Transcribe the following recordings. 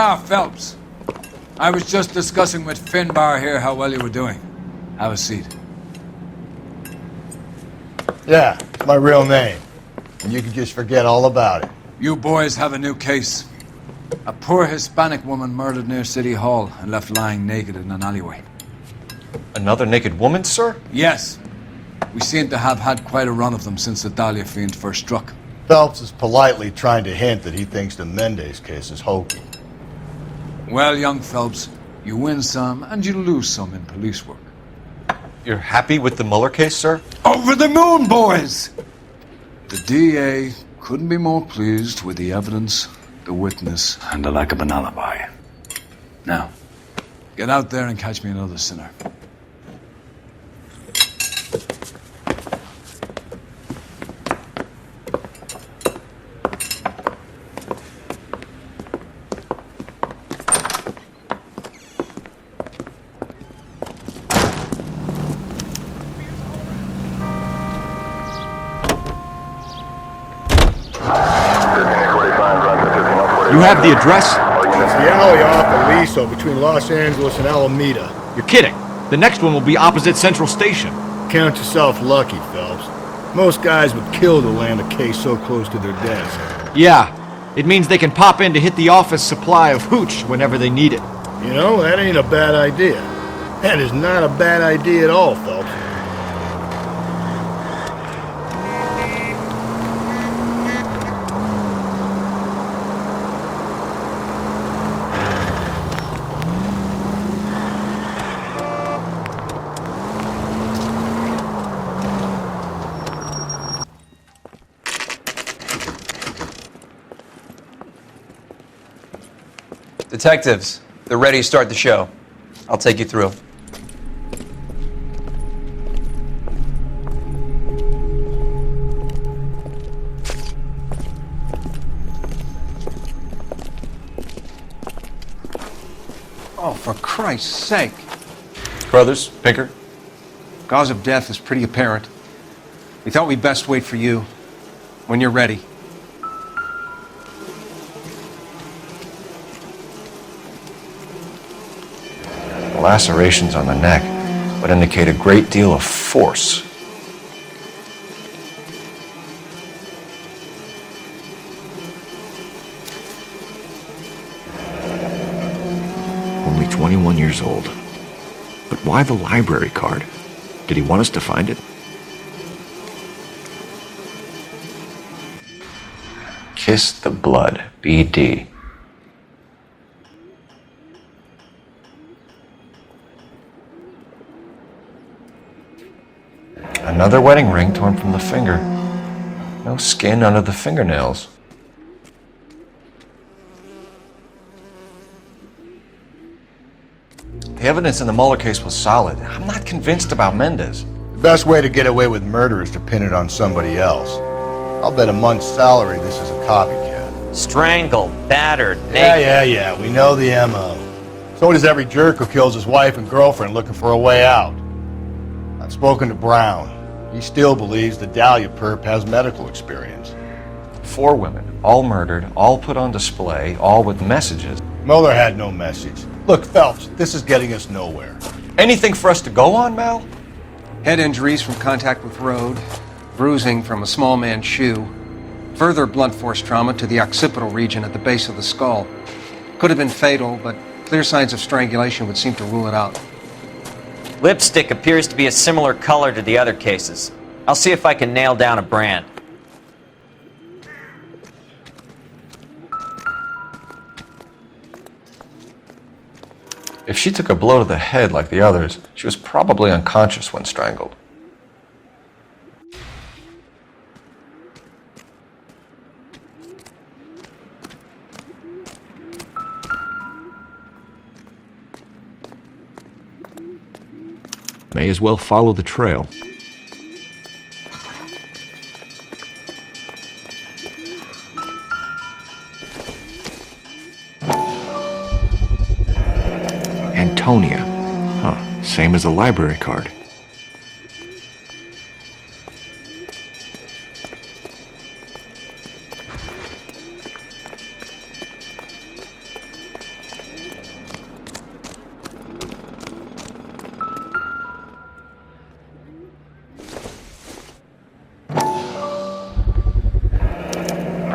Ah, Phelps. I was just discussing with Finbar here how well you were doing. Have a seat. Yeah, it's my real name. And you can just forget all about it. You boys have a new case. A poor Hispanic woman murdered near City Hall and left lying naked in an alleyway. Another naked woman, sir? Yes. We seem to have had quite a run of them since the Dahlia fiend first struck. Phelps is politely trying to hint that he thinks the Mendez case is hokey. Well, young Phelps, you win some and you lose some in police work. You're happy with the Mueller case, sir? Over the moon, boys! The DA couldn't be more pleased with the evidence, the witness, and the lack of an alibi. Now, get out there and catch me another sinner. You have the address? It's the alley off Aliso between Los Angeles and Alameda. You're kidding. The next one will be opposite Central Station. Count yourself lucky, Phelps. Most guys would kill to land a case so close to their desk. Yeah, it means they can pop in to hit the office supply of hooch whenever they need it. You know, that ain't a bad idea. That is not a bad idea at all, Phelps. Detectives, they're ready to start the show. I'll take you through. Oh, for Christ's sake. Brothers, Pinker? Cause of death is pretty apparent. We thought we'd best wait for you. When you're ready. Lacerations on the neck would indicate a great deal of force. Only 21 years old. But why the library card? Did he want us to find it? Kiss the blood, BD. Another wedding ring torn from the finger. No skin under the fingernails. The evidence in the Mueller case was solid. I'm not convinced about Mendez. The best way to get away with murder is to pin it on somebody else. I'll bet a month's salary this is a copycat. Strangled, battered, naked. Yeah, we know the M.O. So does every jerk who kills his wife and girlfriend looking for a way out. I've spoken to Brown. He still believes the Dahlia perp has medical experience. 4 women, all murdered, all put on display, all with messages. Mueller had no message. Look, Phelps, this is getting us nowhere. Anything for us to go on, Mal? Head injuries from contact with road, bruising from a small man's shoe, further blunt force trauma to the occipital region at the base of the skull. Could have been fatal, but clear signs of strangulation would seem to rule it out. Lipstick appears to be a similar color to the other cases. I'll see if I can nail down a brand. If she took a blow to the head like the others, she was probably unconscious when strangled. May as well follow the trail. Antonia. Huh, same as the library card.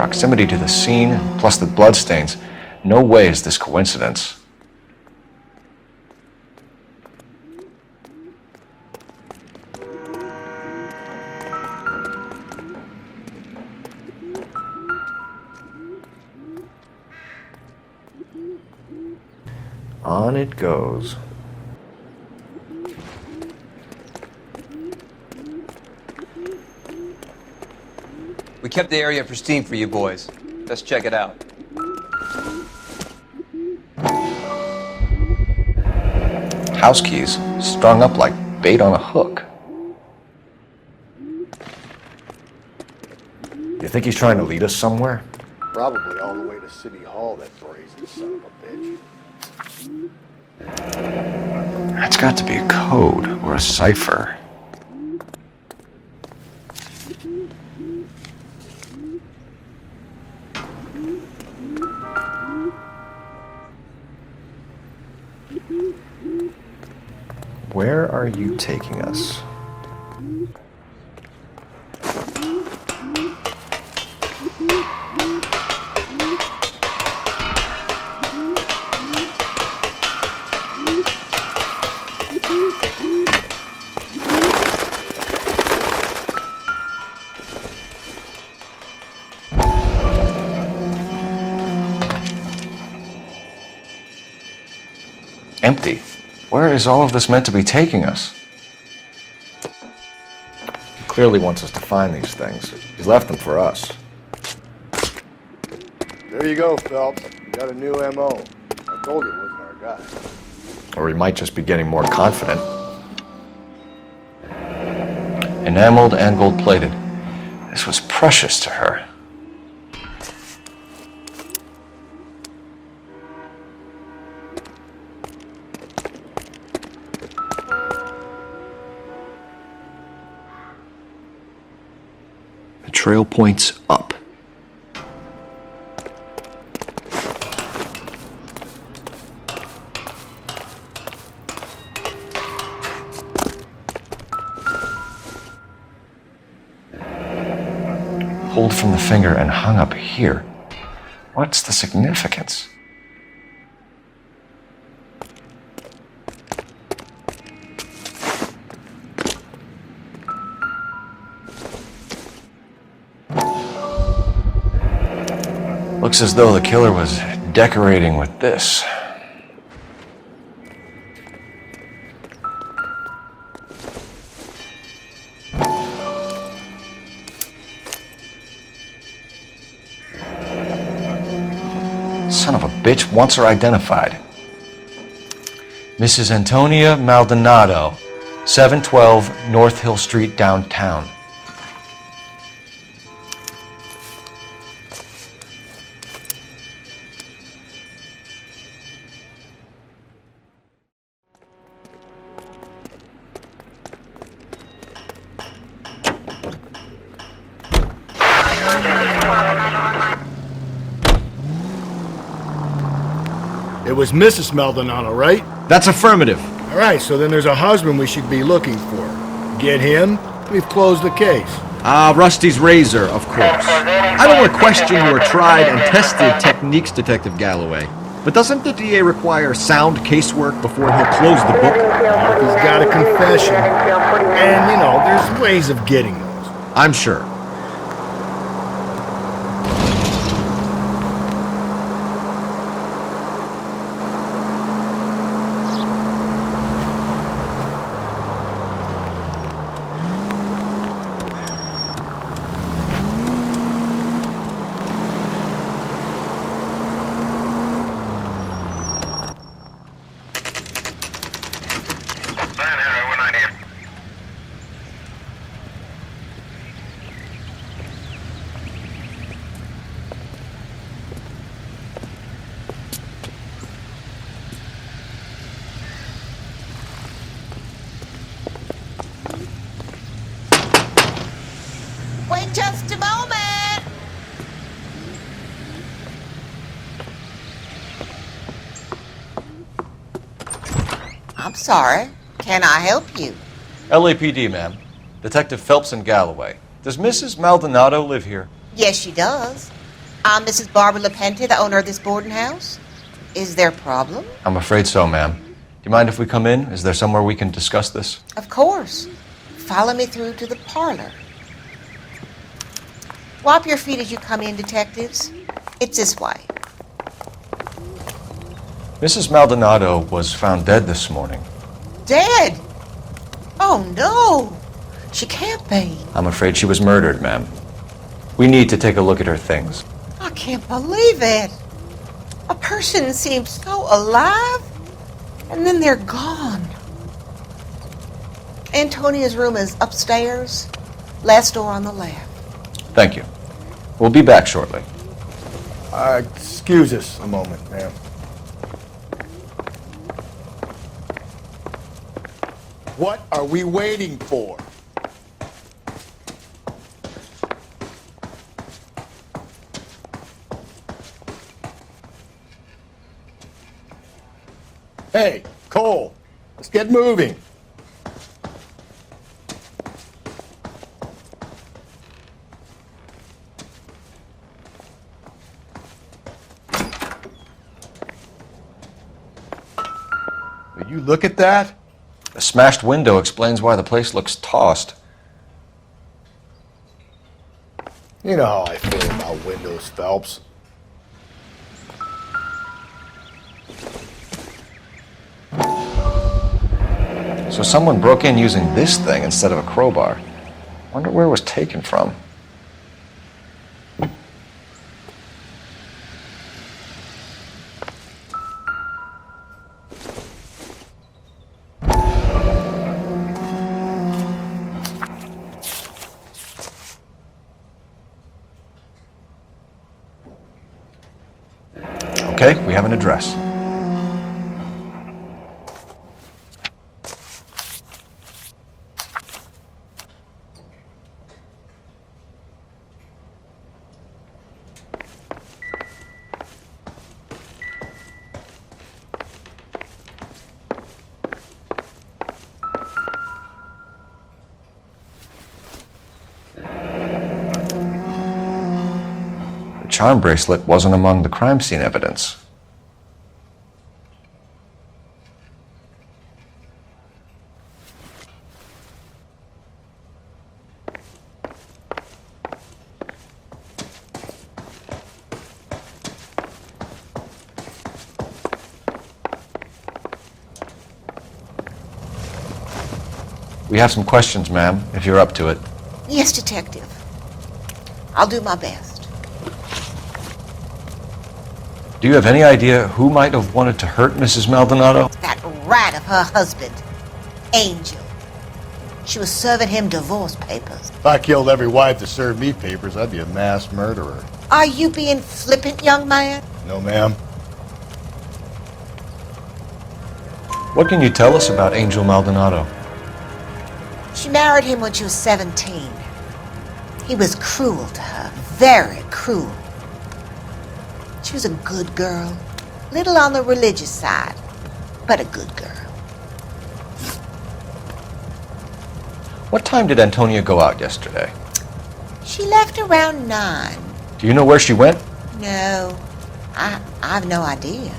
proximity to the scene, plus the bloodstains, no way is this coincidence. On it goes. We kept the area pristine for you boys. Let's check it out. House keys, strung up like bait on a hook. You think he's trying to lead us somewhere? Probably all the way to City Hall, that brazen son of a bitch. That's got to be a code or a cipher. Where are you taking us? Empty. Where is all of this meant to be taking us? He clearly wants us to find these things. He's left them for us. There you go, Phelps. You got a new M.O. I told you it wasn't our guy. Or he might just be getting more confident. Enameled and gold-plated. This was precious to her. The trail points up. Pulled from the finger and hung up here. What's the significance? Looks as though the killer was decorating with this. Son of a bitch wants her identified. Mrs. Antonia Maldonado, 712 North Hill Street, downtown. It was Mrs. Maldonado, right? That's affirmative. All right, so then there's a husband we should be looking for. Get him, we've closed the case. Rusty's razor, of course. I don't want to question your tried and tested techniques, Detective Galloway. But doesn't the DA require sound casework before he'll close the book? If he's got a confession. And, you know, there's ways of getting those. I'm sure. Wait just a moment. I'm sorry. Can I help you? LAPD, ma'am. Detective Phelps and Galloway. Does Mrs. Maldonado live here? Yes, she does. I'm Mrs. Barbara LaPente, the owner of this boarding house. Is there a problem? I'm afraid so, ma'am. Do you mind if we come in? Is there somewhere we can discuss this? Of course. Follow me through to the parlor. Wipe your feet as you come in, detectives. It's this way. Mrs. Maldonado was found dead this morning. Dead? Oh, no. She can't be. I'm afraid she was murdered, ma'am. We need to take a look at her things. I can't believe it. A person seems so alive, and then they're gone. Antonia's room is upstairs, last door on the left. Thank you. We'll be back shortly. Excuse us a moment, ma'am. What are we waiting for? Hey, Cole, let's get moving. Will you look at that? The smashed window explains why the place looks tossed. You know how I feel about windows, Phelps. So someone broke in using this thing instead of a crowbar. Wonder where it was taken from. Okay, we have an address. The charm bracelet wasn't among the crime scene evidence. We have some questions, ma'am, if you're up to it. Yes, detective. I'll do my best. Do you have any idea who might have wanted to hurt Mrs. Maldonado? That rat of her husband, Angel. She was serving him divorce papers. If I killed every wife to serve me papers, I'd be a mass murderer. Are you being flippant, young man? No, ma'am. What can you tell us about Angel Maldonado? She married him when she was 17. He was cruel to her, very cruel. She was a good girl, little on the religious side, but a good girl. What time did Antonia go out yesterday? She left around 9. Do you know where she went? No, I've no idea.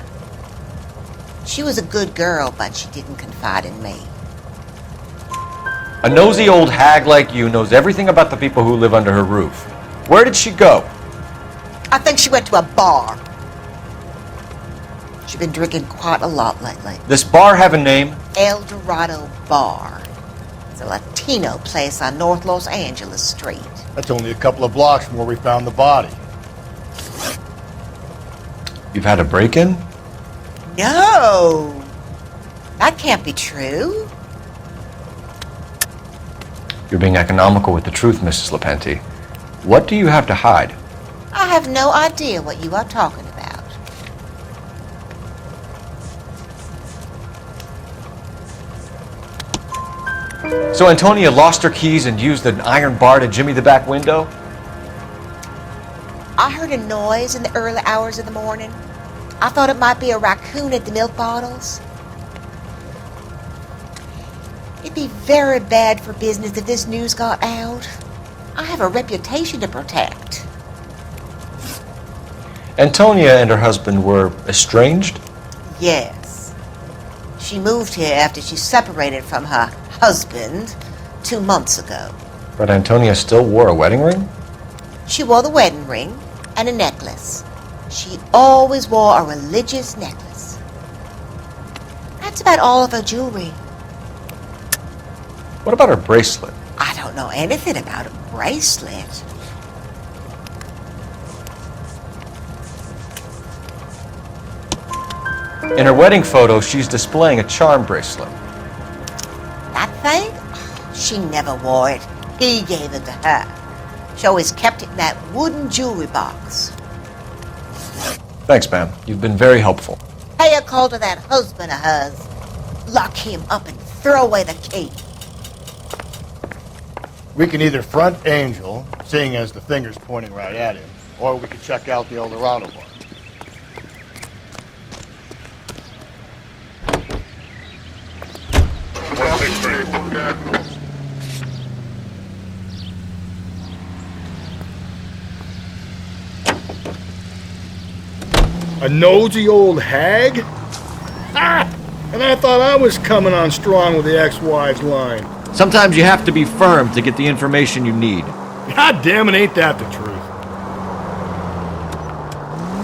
She was a good girl, but she didn't confide in me. A nosy old hag like you knows everything about the people who live under her roof. Where did she go? I think she went to a bar. She's been drinking quite a lot lately. This bar have a name? El Dorado Bar. It's a Latino place on North Los Angeles Street. That's only a couple of blocks from where we found the body. You've had a break-in? No! That can't be true. You're being economical with the truth, Mrs. LaPente. What do you have to hide? I have no idea what you are talking about. So Antonia lost her keys and used an iron bar to jimmy the back window? I heard a noise in the early hours of the morning. I thought it might be a raccoon at the milk bottles. It'd be very bad for business if this news got out. I have a reputation to protect. Antonia and her husband were estranged? Yes. She moved here after she separated from her husband 2 months ago. But Antonia still wore a wedding ring? She wore the wedding ring and a necklace. She always wore a religious necklace. That's about all of her jewelry. What about her bracelet? I don't know anything about a bracelet. In her wedding photo, she's displaying a charm bracelet. That thing? She never wore it. He gave it to her. She always kept it in that wooden jewelry box. Thanks, ma'am. You've been very helpful. Pay a call to that husband of hers. Lock him up and throw away the key. We can either front Angel, seeing as the finger's pointing right at him, or we can check out the Eldorado bar. A nosy old hag? Ah! And I thought I was coming on strong with the ex-wives line. Sometimes you have to be firm to get the information you need. God damn it, ain't that the truth?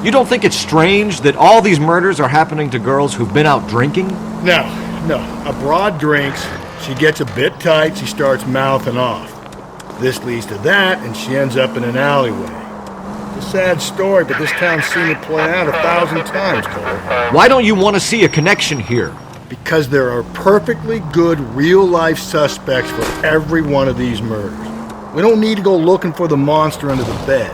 You don't think it's strange that all these murders are happening to girls who've been out drinking? No. A broad drinks, she gets a bit tight, she starts mouthing off. This leads to that, and she ends up in an alleyway. It's a sad story, but this town's seen it play out 1,000 times, Cole. Why don't you want to see a connection here? Because there are perfectly good real-life suspects for every one of these murders. We don't need to go looking for the monster under the bed.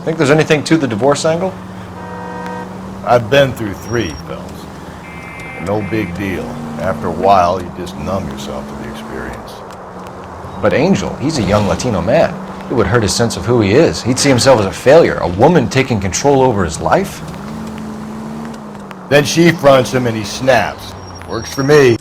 Think there's anything to the divorce angle? I've been through 3, fellas. No big deal. After a while, you just numb yourself to the experience. But Angel, he's a young Latino man. It would hurt his sense of who he is. He'd see himself as a failure, a woman taking control over his life. Then she fronts him and he snaps. Works for me.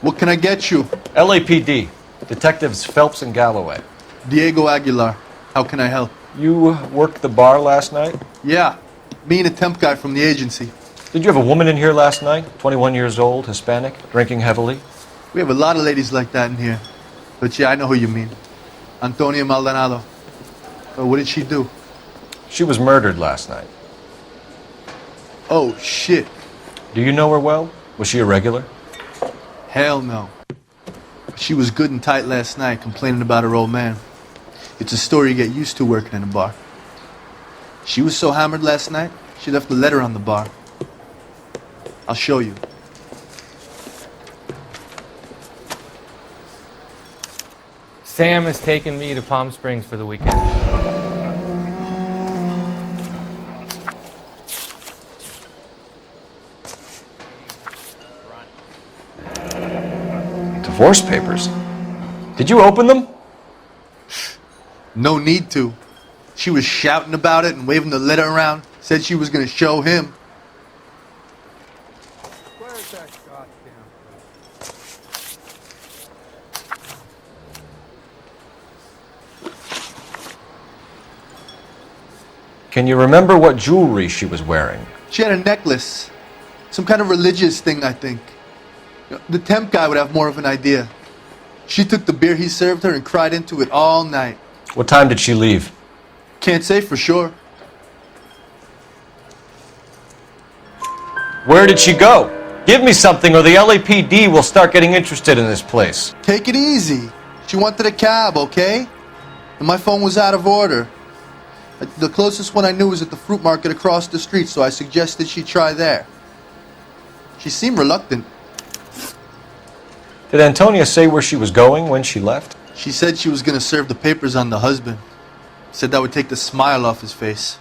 What can I get you? LAPD, Detectives Phelps and Galloway. Diego Aguilar. How can I help? You worked the bar last night? Yeah, me and a temp guy from the agency. Did you have a woman in here last night? 21 years old, Hispanic, drinking heavily? We have a lot of ladies like that in here. But yeah, I know who you mean. Antonia Maldonado. What did she do? She was murdered last night. Oh, shit. Do you know her well? Was she a regular? Hell no. She was good and tight last night, complaining about her old man. It's a story you get used to working in a bar. She was so hammered last night, she left a letter on the bar. I'll show you. Sam has taken me to Palm Springs for the weekend. Divorce papers? Did you open them? No need to. She was shouting about it and waving the letter around. Said she was going to show him. Where's that goddamn Can you remember what jewelry she was wearing? She had a necklace. Some kind of religious thing, I think. The temp guy would have more of an idea. She took the beer he served her and cried into it all night. What time did she leave? Can't say for sure. Where did she go? Give me something or the LAPD will start getting interested in this place. Take it easy. She wanted a cab, okay? And my phone was out of order. The closest one I knew was at the fruit market across the street, so I suggested she try there. She seemed reluctant. Did Antonia say where she was going when she left? She said she was going to serve the papers on the husband. Said that would take the smile off his face.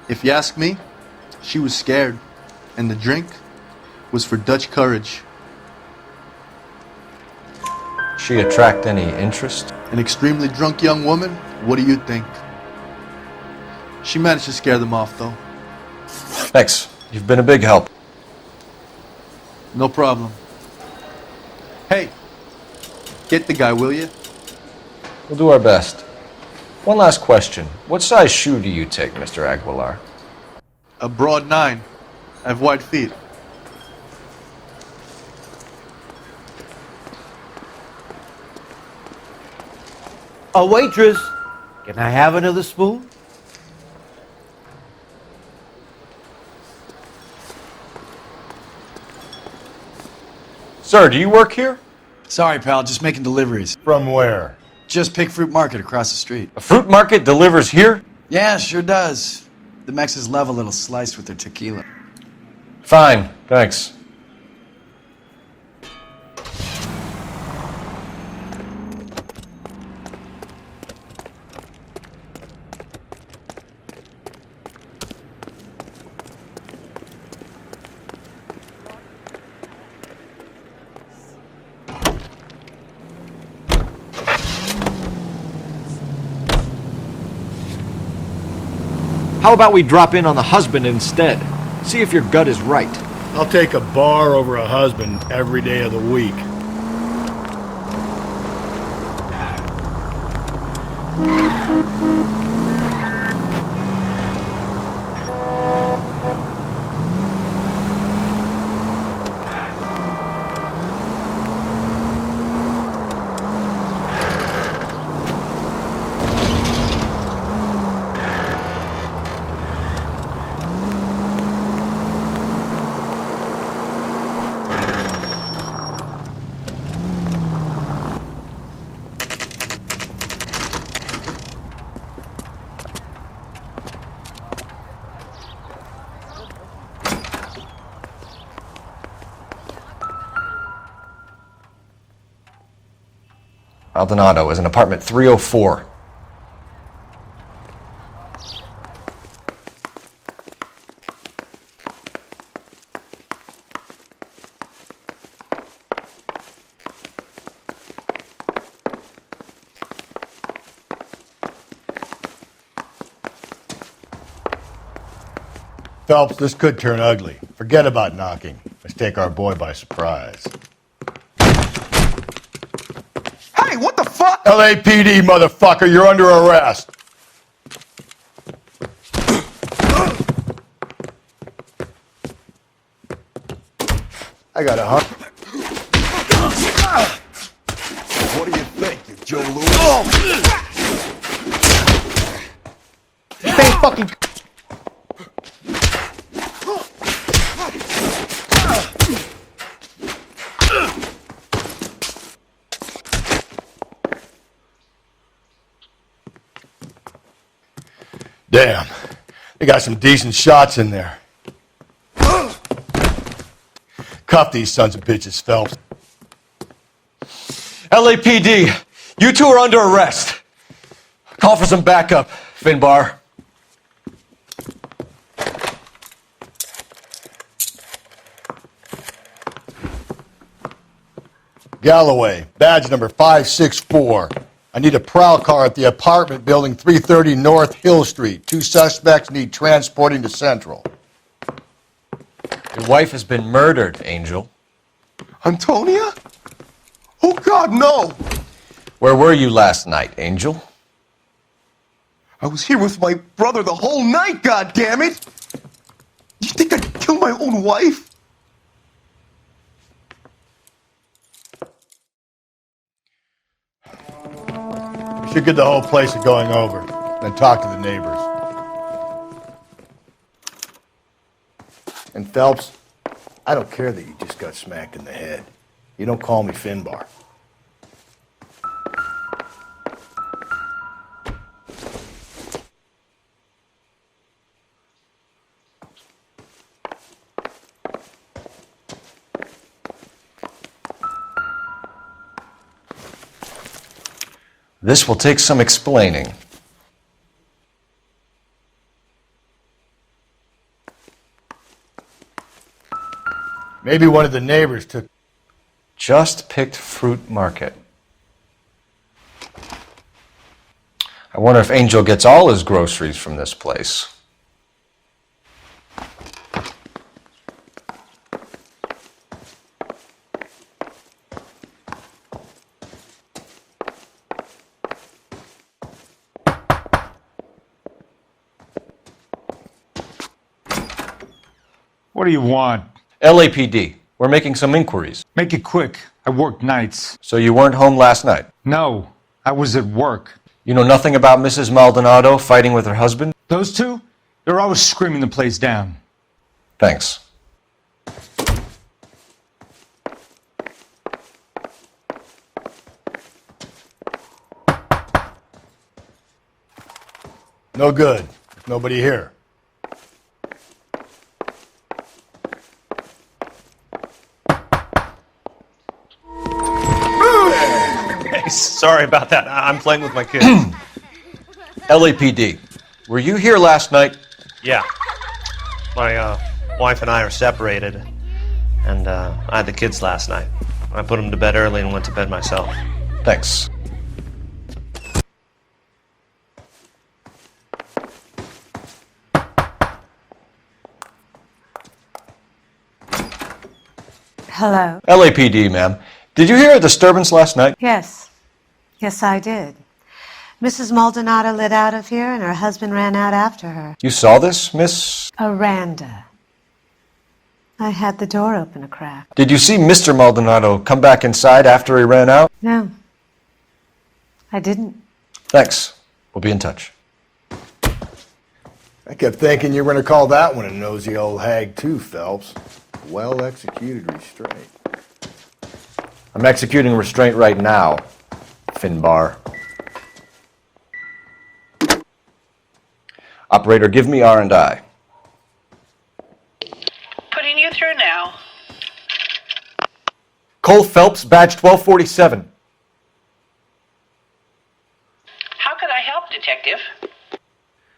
If you ask me, she was scared. And the drink was for Dutch courage. She attract any interest? An extremely drunk young woman? What do you think? She managed to scare them off, though. Thanks. You've been a big help. No problem. Hey, get the guy, will you? We'll do our best. One last question. What size shoe do you take, Mr. Aguilar? A broad 9. I have wide feet. A waitress, can I have another spoon? Sir, do you work here? Sorry, pal, just making deliveries. From where? Just Pick Fruit Market across the street. A fruit market delivers here? Yeah, sure does. The Mexes love a little slice with their tequila. Fine, thanks. How about we drop in on the husband instead? See if your gut is right. I'll take a bar over a husband every day of the week. Maldonado is in apartment 304. Phelps, this could turn ugly. Forget about knocking. Let's take our boy by surprise. Hey, what the fuck? LAPD, motherfucker, you're under arrest. I got a hunt. What do you think, you Joe Louis? Stay fucking... Damn, they got some decent shots in there. Cuff these sons of bitches, Phelps. LAPD, you two are under arrest. Call for some backup, Finbar. Galloway, badge number 564. I need a prowl car at the apartment building 330 North Hill Street. 2 suspects need transporting to Central. Your wife has been murdered, Angel. Antonia? Oh, God, no! Where were you last night, Angel? I was here with my brother the whole night, goddammit! You think I'd kill my own wife? We should get the whole place a going over, then talk to the neighbors. And Phelps, I don't care that you just got smacked in the head. You don't call me Finbar. This will take some explaining. Maybe one of the neighbors took... Just Picked Fruit Market. I wonder if Angel gets all his groceries from this place. What do you want? LAPD. We're making some inquiries. Make it quick. I work nights. So you weren't home last night? No, I was at work. You know nothing about Mrs. Maldonado fighting with her husband? Those two? They're always screaming the place down. Thanks. No good. Nobody here. Sorry about that. I'm playing with my kids. LAPD. Were you here last night? Yeah. My wife and I are separated, and I had the kids last night. I put them to bed early and went to bed myself. Thanks. Hello. LAPD, ma'am. Did you hear a disturbance last night? Yes. Yes, I did. Mrs. Maldonado lit out of here, and her husband ran out after her. You saw this, Miss? Aranda. I had the door open a crack. Did you see Mr. Maldonado come back inside after he ran out? No. I didn't. Thanks. We'll be in touch. I kept thinking you were going to call that one a nosy old hag too, Phelps. Well-executed restraint. I'm executing restraint right now, Finbar. Operator, give me R&I. Putting you through now. Cole Phelps, badge 1247. How could I help, Detective?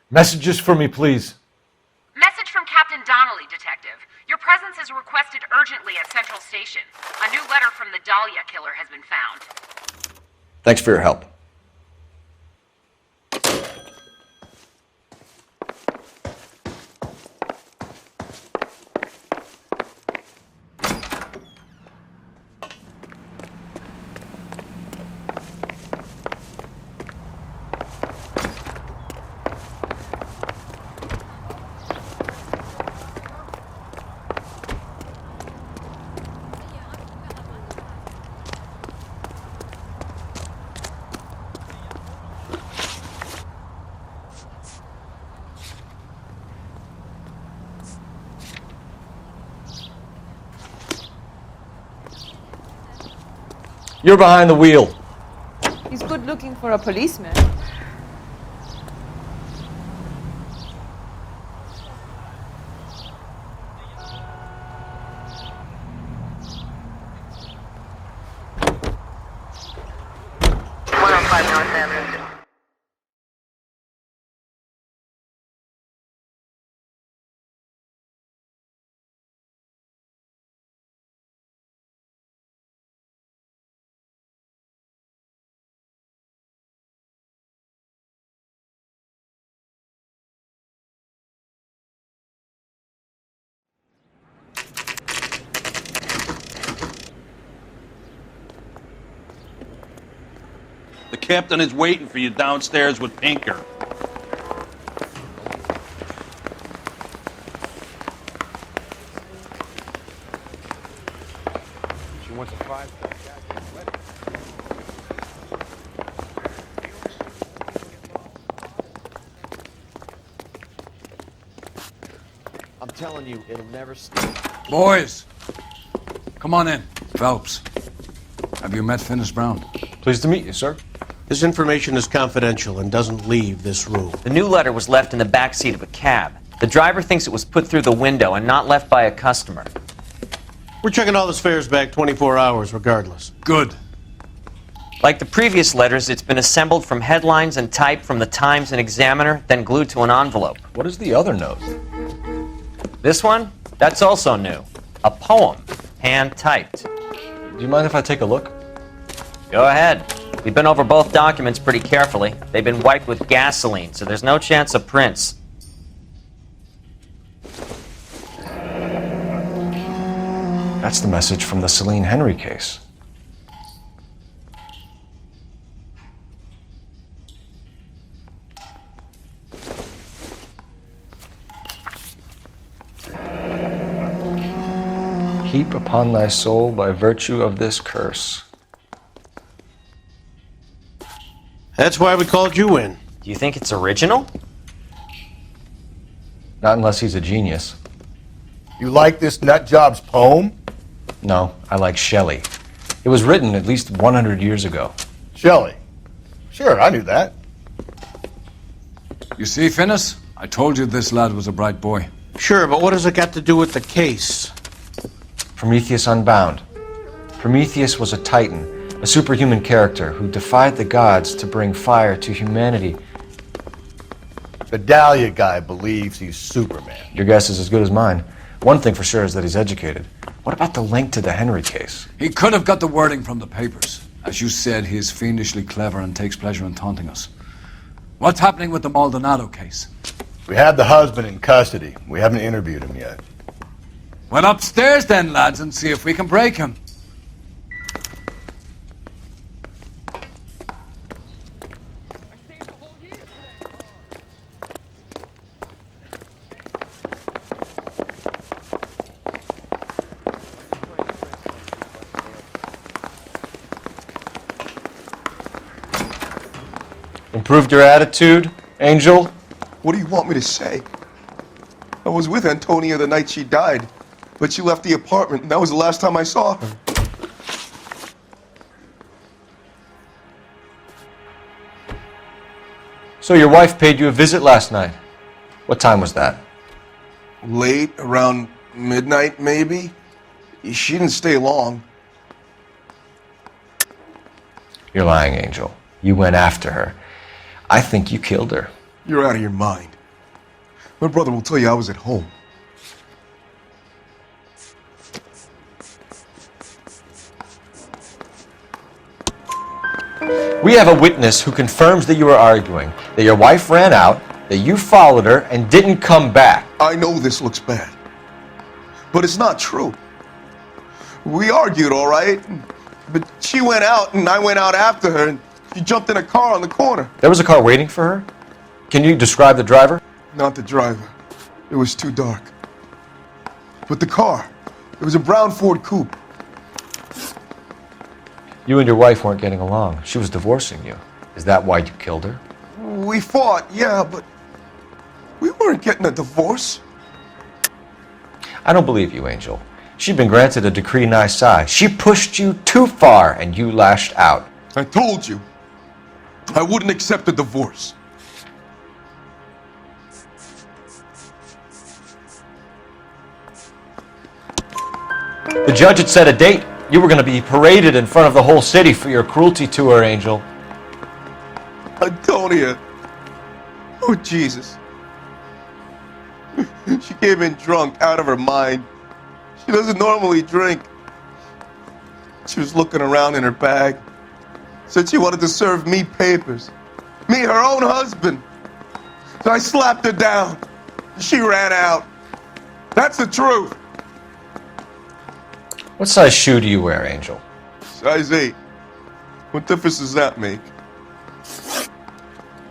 Messages for me, please. Message from Captain Donnelly, Detective. Your presence is requested urgently at Central Station. A new letter from the Dahlia killer has been found. Thanks for your help. You're behind the wheel. He's good looking for a policeman. The captain is waiting for you downstairs with Pinker. She wants a 5. I'm telling you, it'll never stop. Boys, come on in. Phelps, have you met Finis Brown? Pleased to meet you, sir. This information is confidential and doesn't leave this room. The new letter was left in the back seat of a cab. The driver thinks it was put through the window and not left by a customer. We're checking all the fares back 24 hours regardless. Good. Like the previous letters, it's been assembled from headlines and typed from the Times and Examiner, then glued to an envelope. What is the other note? This one? That's also new. A poem, hand-typed. Do you mind if I take a look? Go ahead. We've been over both documents pretty carefully. They've been wiped with gasoline, so there's no chance of prints. That's the message from the Celine Henry case. heap upon thy soul by virtue of this curse. That's why we called you in. Do you think it's original? Not unless he's a genius. You like this nutjob's poem? No, I like Shelley. It was written at least 100 years ago. Shelley? Sure, I knew that. You see, Finnis? I told you this lad was a bright boy. Sure, but what has it got to do with the case? Prometheus Unbound. Prometheus was a titan, a superhuman character who defied the gods to bring fire to humanity. The Dahlia guy believes he's Superman. Your guess is as good as mine. One thing for sure is that he's educated. What about the link to the Henry case? He could have got the wording from the papers. As you said, he is fiendishly clever and takes pleasure in taunting us. What's happening with the Maldonado case? We have the husband in custody. We haven't interviewed him yet. Well, upstairs then, lads, and see if we can break him. Improved your attitude, Angel? What do you want me to say? I was with Antonia the night she died, but she left the apartment, and that was the last time I saw her. So your wife paid you a visit last night. What time was that? Late, around midnight, maybe? She didn't stay long. You're lying, Angel. You went after her. I think you killed her. You're out of your mind. My brother will tell you I was at home. We have a witness who confirms that you were arguing, that your wife ran out, that you followed her, and didn't come back. I know this looks bad, but it's not true. We argued, all right, but she went out and I went out after her, and she jumped in a car on the corner. There was a car waiting for her? Can you describe the driver? Not the driver. It was too dark. But the car, it was a brown Ford coupe. You and your wife weren't getting along. She was divorcing you. Is that why you killed her? We fought, yeah, but we weren't getting a divorce. I don't believe you, Angel. She'd been granted a decree nisi. She pushed you too far and you lashed out. I told you, I wouldn't accept a divorce. The judge had set a date. You were going to be paraded in front of the whole city for your cruelty to her, Angel. Antonia. Oh, Jesus. She came in drunk, out of her mind. She doesn't normally drink. She was looking around in her bag. Said she wanted to serve me papers. Me, her own husband. So I slapped her down. She ran out. That's the truth. What size shoe do you wear, Angel? Size 8. What difference does that make?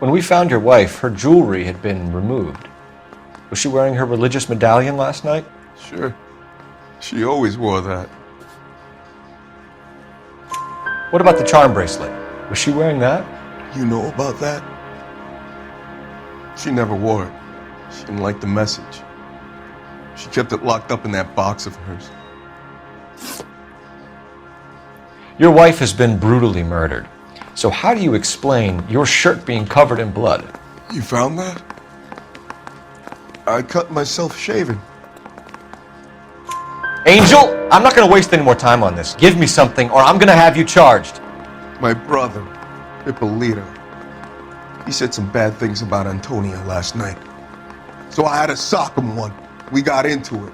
When we found your wife, her jewelry had been removed. Was she wearing her religious medallion last night? Sure. She always wore that. What about the charm bracelet? Was she wearing that? You know about that? She never wore it. She didn't like the message. She kept it locked up in that box of hers. Your wife has been brutally murdered. So how do you explain your shirt being covered in blood? You found that? I cut myself shaving. Angel, I'm not going to waste any more time on this. Give me something or I'm going to have you charged. My brother, Ippolito, he said some bad things about Antonia last night. So I had to sock him one. We got into it.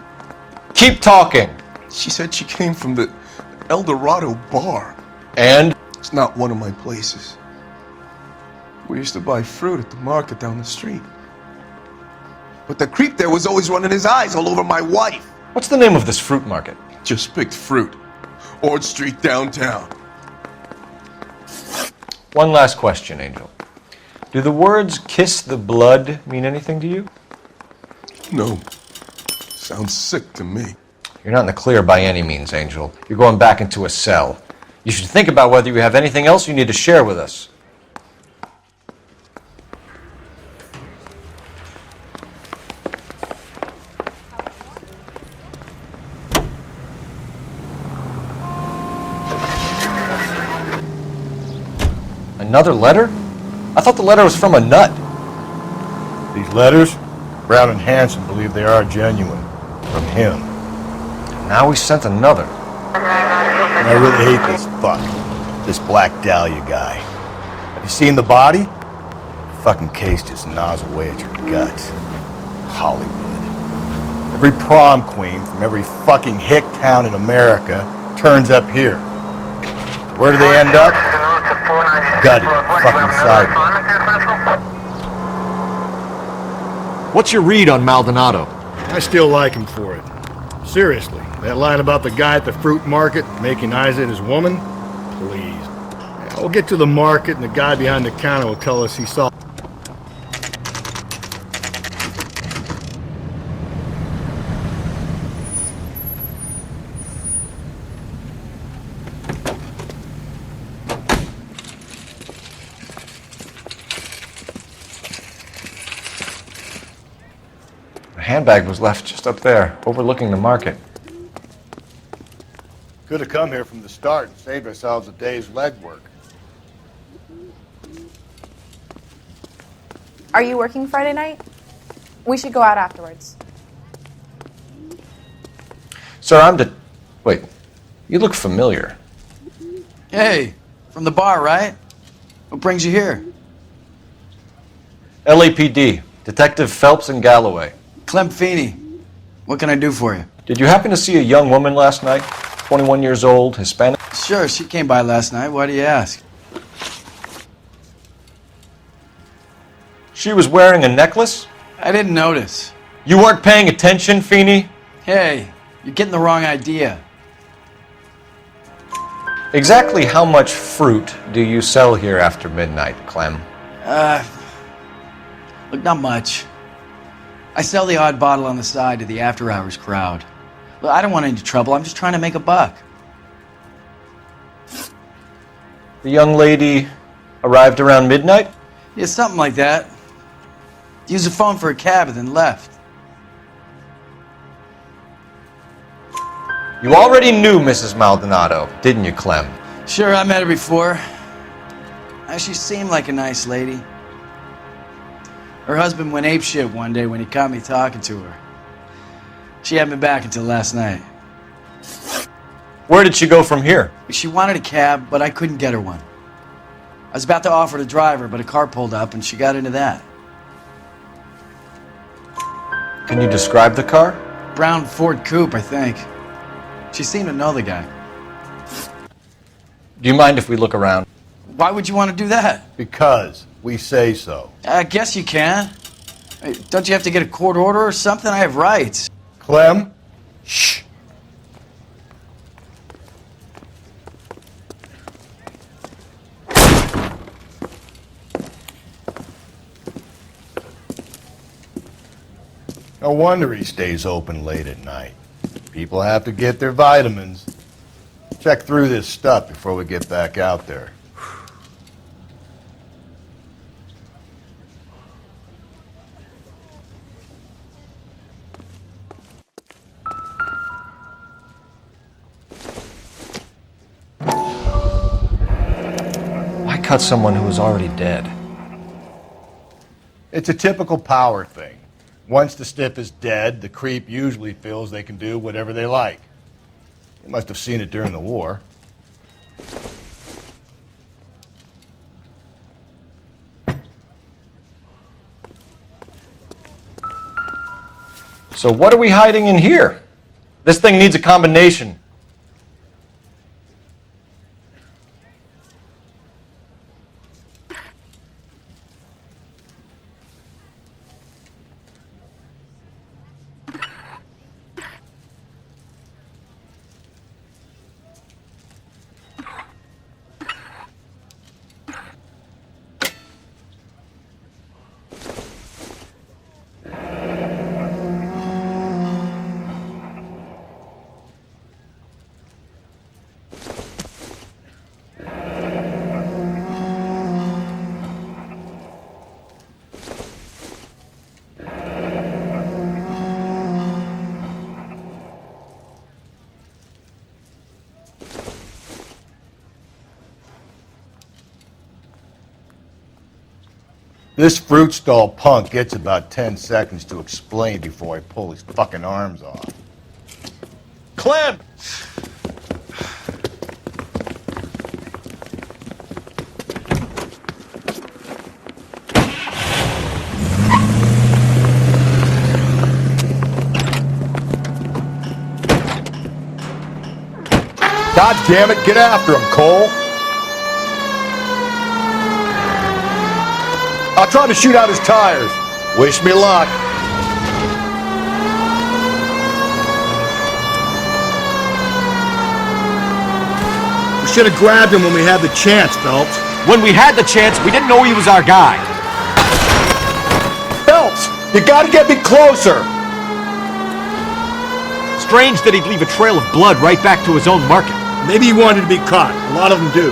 Keep talking. She said she came from the El Dorado bar. And? It's not one of my places. We used to buy fruit at the market down the street. But the creep there was always running his eyes all over my wife. What's the name of this fruit market? Just picked fruit. Ord Street downtown. One last question, Angel. Do the words kiss the blood mean anything to you? No. Sounds sick to me. You're not in the clear by any means, Angel. You're going back into a cell. You should think about whether you have anything else you need to share with us. Another letter? I thought the letter was from a nut. These letters, Brown and Hanson believe they are genuine. From him. Now we sent another. And I really hate this fuck. This Black Dahlia guy. Have you seen the body? The fucking case just gnaws away at your guts. Hollywood. Every prom queen from every fucking hick town in America turns up here. Where do they end up? Gutted. Fucking sidewalk. What's your read on Maldonado? I still like him for it. Seriously, that line about the guy at the fruit market making eyes at his woman? Please. Yeah, we'll get to the market and the guy behind the counter will tell us he saw... The handbag was left just up there, overlooking the market. Could have come here from the start and saved ourselves a day's legwork. Are you working Friday night? We should go out afterwards. Sir, Wait, you look familiar. Hey, from the bar, right? What brings you here? LAPD, Detective Phelps and Galloway. Clem Feeney. What can I do for you? Did you happen to see a young woman last night? 21 years old, Hispanic? Sure, she came by last night. Why do you ask? She was wearing a necklace? I didn't notice. You weren't paying attention, Feeney? Hey, you're getting the wrong idea. Exactly how much fruit do you sell here after midnight, Clem? Look, not much. I sell the odd bottle on the side to the after-hours crowd. Look, I don't want any trouble. I'm just trying to make a buck. The young lady arrived around midnight? Yeah, something like that. Used the phone for a cab and then left. You already knew Mrs. Maldonado, didn't you, Clem? Sure, I met her before. She seemed like a nice lady. Her husband went apeshit one day when he caught me talking to her. She hadn't been back until last night. Where did she go from here? She wanted a cab, but I couldn't get her one. I was about to offer to drive her, but a car pulled up and she got into that. Can you describe the car? Brown Ford Coupe, I think. She seemed to know the guy. Do you mind if we look around? Why would you want to do that? Because we say so. I guess you can. Hey, don't you have to get a court order or something? I have rights. Clem? Shh. No wonder he stays open late at night. People have to get their vitamins. Check through this stuff before we get back out there. Why cut someone who was already dead? It's a typical power thing. Once the stiff is dead, the creep usually feels they can do whatever they like. You must have seen it during the war. So what are we hiding in here? This thing needs a combination. This fruit stall punk gets about 10 seconds to explain before I pull his fucking arms off. Clem! God damn it, get after him, Cole! I'll try to shoot out his tires. Wish me luck. We should have grabbed him when we had the chance, Phelps. When we had the chance, we didn't know he was our guy. Phelps, you gotta get me closer. Strange that he'd leave a trail of blood right back to his own market. Maybe he wanted to be caught. A lot of them do.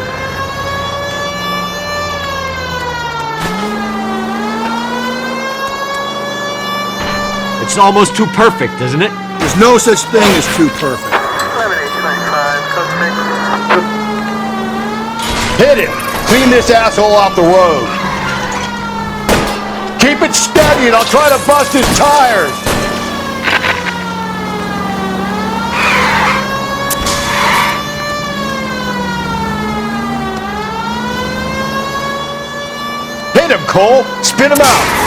It's almost too perfect, isn't it? There's no such thing as too perfect. Hit him! Clean this asshole off the road. Keep it steady and I'll try to bust his tires. Hit him, Cole! Spin him out!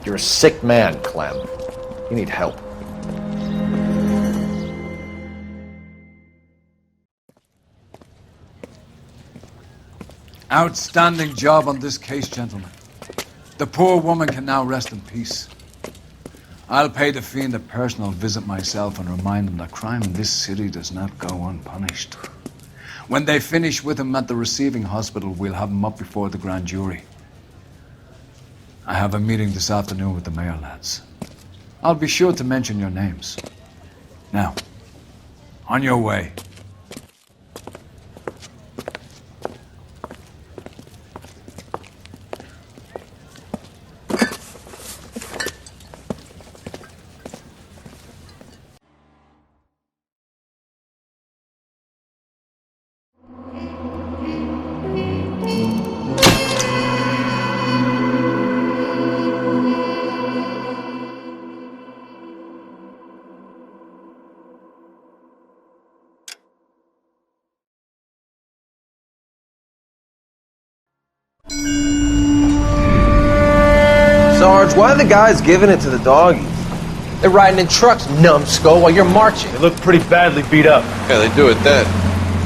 You're a sick man, Clem. You need help. Outstanding job on this case, gentlemen. The poor woman can now rest in peace. I'll pay the fiend a personal visit myself and remind him that crime in this city does not go unpunished. When they finish with him at the receiving hospital, we'll have him up before the grand jury. I have a meeting this afternoon with the mayor, lads. I'll be sure to mention your names. Now, on your way. Sarge, why are the guys giving it to the doggies? They're riding in trucks, numbskull, while you're marching. They look pretty badly beat up. Yeah, they do it then.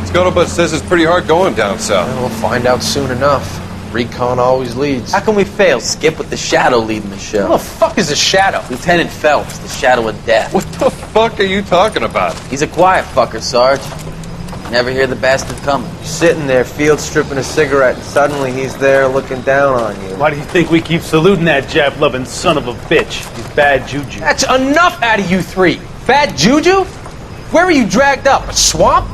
Scuttlebutt says it's pretty hard going down south. Yeah, we'll find out soon enough. Recon always leads. How can we fail? Skip with the Shadow leading the show. Who the fuck is a Shadow? Lieutenant Phelps, the Shadow of Death. What the fuck are you talking about? He's a quiet fucker, Sarge. Never hear the bastard coming. You're sitting there, field stripping a cigarette, and suddenly he's there looking down on you. Why do you think we keep saluting that Jap-loving son of a bitch? He's bad juju. That's enough out of you three. Bad juju? Where were you dragged up? A swamp?